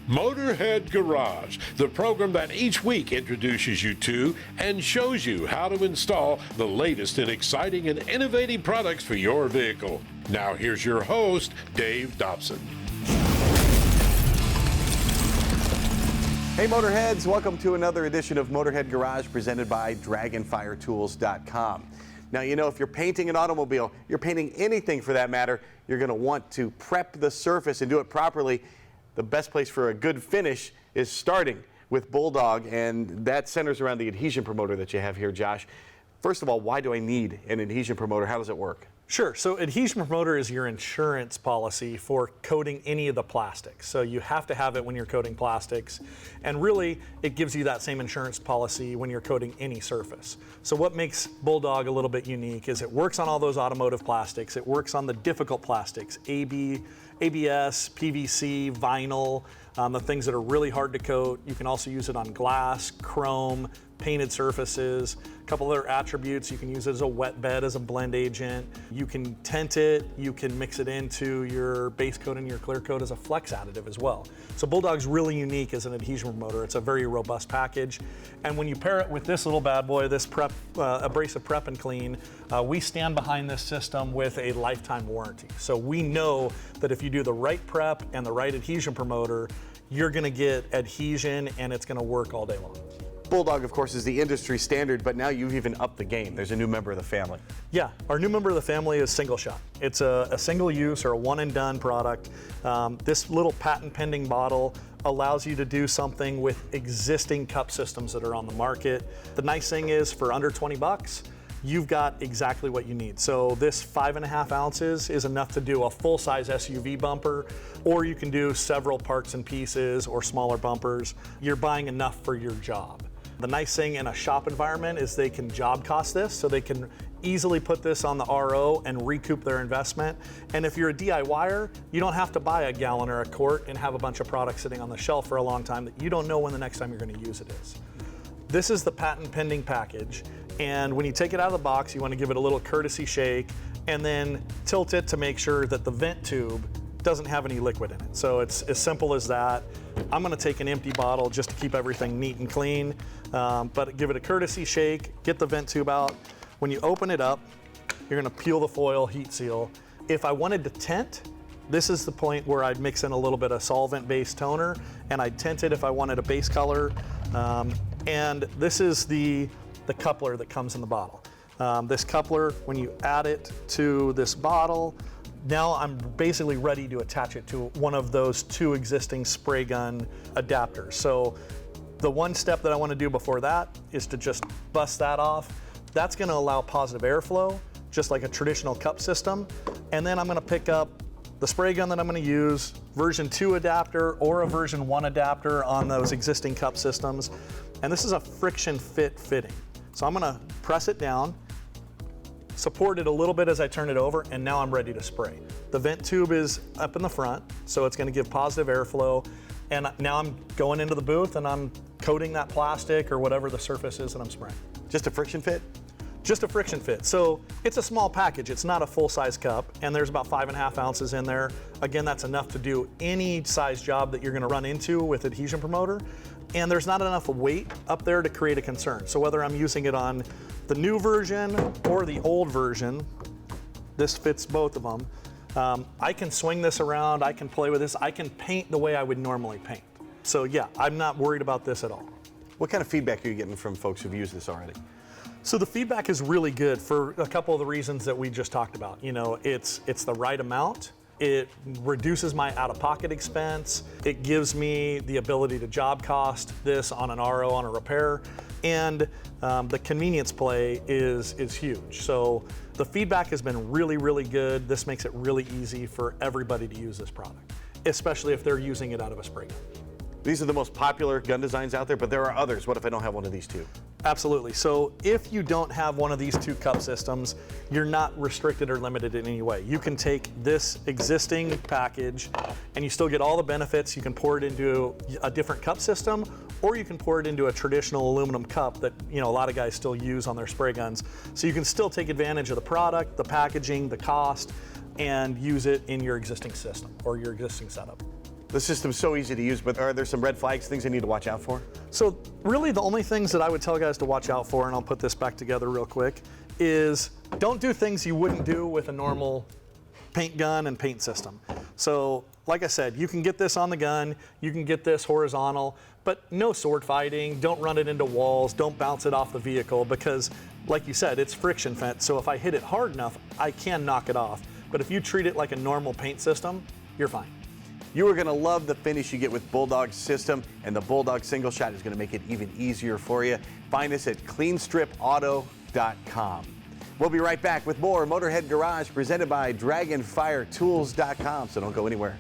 Motorhead Garage, the program that each week introduces you to and shows you how to install the latest in exciting and innovative products for your vehicle. Now here's your host, Dave Dobson. Hey Motorheads, welcome to another edition of Motorhead Garage presented by DragonfireTools.com. Now, you know, if you're painting an automobile, you're painting anything for that matter, you're going to want to prep the surface and do it properly. The best place for a good finish is starting with Bulldog, and that centers around the adhesion promoter that you have here, Josh. First of all, why do I need an adhesion promoter? How does it work? Sure. So adhesion promoter is your insurance policy for coating any of the plastics. So you have to have it when you're coating plastics. And really, it gives you that same insurance policy when you're coating any surface. So what makes Bulldog a little bit unique is it works on all those automotive plastics. It works on the difficult plastics, ABS, PVC, vinyl, the things that are really hard to coat. You can also use it on glass, chrome, painted surfaces. A couple other attributes: you can use it as a wet bed, as a blend agent. You can tint it. You can mix it into your base coat and your clear coat as a flex additive as well. So Bulldog's really unique as an adhesion promoter. It's a very robust package. And when you pair it with this little bad boy, this abrasive prep and clean, we stand behind this system with a lifetime warranty. So we know that if you do the right prep and the right adhesion promoter, you're gonna get adhesion and it's gonna work all day long. Bulldog, of course, is the industry standard, but now you've even upped the game. There's a new member of the family. Yeah, our new member of the family is single shot. It's a single use or a one and done product. This little patent pending bottle allows you to do something with existing cup systems that are on the market. The nice thing is, for under 20 bucks, you've got exactly what you need. So this 5.5 ounces is enough to do a full-size SUV bumper, or you can do several parts and pieces or smaller bumpers. You're buying enough for your job. The nice thing in a shop environment is they can job cost this, so they can easily put this on the RO and recoup their investment. And if you're a DIYer, you don't have to buy a gallon or a quart and have a bunch of products sitting on the shelf for a long time that you don't know when the next time you're going to use it is. This is the patent pending package, and when you take it out of the box, you want to give it a little courtesy shake and then tilt it to make sure that the vent tube doesn't have any liquid in it. So it's as simple as that. I'm gonna take an empty bottle just to keep everything neat and clean, but give it a courtesy shake, get the vent tube out. When you open it up, you're gonna peel the foil, heat seal. If I wanted to tint, this is the point where I'd mix in a little bit of solvent-based toner, and I'd tint it if I wanted a base color. And this is the coupler that comes in the bottle. This coupler, when you add it to this bottle, now I'm basically ready to attach it to one of those two existing spray gun adapters. So the one step that I want to do before that is to just bust that off. That's going to allow positive airflow, just like a traditional cup system. And then I'm going to pick up the spray gun that I'm going to use, version 2 adapter or a version 1 adapter on those existing cup systems. And this is a friction fit fitting. So I'm going to press it down, support it a little bit as I turn it over, and now I'm ready to spray. The vent tube is up in the front, so it's going to give positive airflow. And now I'm going into the booth and I'm coating that plastic or whatever the surface is that I'm spraying. Just a friction fit? Just a friction fit. So it's a small package. It's not a full-size cup, and there's about 5.5 ounces in there. Again, that's enough to do any size job that you're going to run into with adhesion promoter. And there's not enough weight up there to create a concern. So whether I'm using it on the new version or the old version, this fits both of them. I can swing this around, I can play with this, I can paint the way I would normally paint. So yeah, I'm not worried about this at all. What kind of feedback are you getting from folks who've used this already? So the feedback is really good for a couple of the reasons that we just talked about. You know, it's the right amount. It reduces my out-of-pocket expense. It gives me the ability to job cost this on an RO, on a repair. And the convenience play is huge. So the feedback has been really, really good. This makes it really easy for everybody to use this product, especially if they're using it out of a spray gun. These are the most popular gun designs out there, but there are others. What if I don't have one of these two? Absolutely. So if you don't have one of these two cup systems, you're not restricted or limited in any way. You can take this existing package and you still get all the benefits. You can pour it into a different cup system, or you can pour it into a traditional aluminum cup that, you know, a lot of guys still use on their spray guns. So you can still take advantage of the product, the packaging, the cost, and use it in your existing system or your existing setup. The system's so easy to use, but are there some red flags, things I need to watch out for? So really the only things that I would tell guys to watch out for, and I'll put this back together real quick, is don't do things you wouldn't do with a normal paint gun and paint system. So like I said, you can get this on the gun, you can get this horizontal, but no sword fighting, don't run it into walls, don't bounce it off the vehicle, because like you said, it's friction fence, so if I hit it hard enough, I can knock it off. But if you treat it like a normal paint system, you're fine. You are going to love the finish you get with Bulldog's system, and the Bulldog single shot is going to make it even easier for you. Find us at Klean-Strip Auto.com. We'll be right back with more Motorhead Garage presented by Dragonfire Tools.com, so don't go anywhere.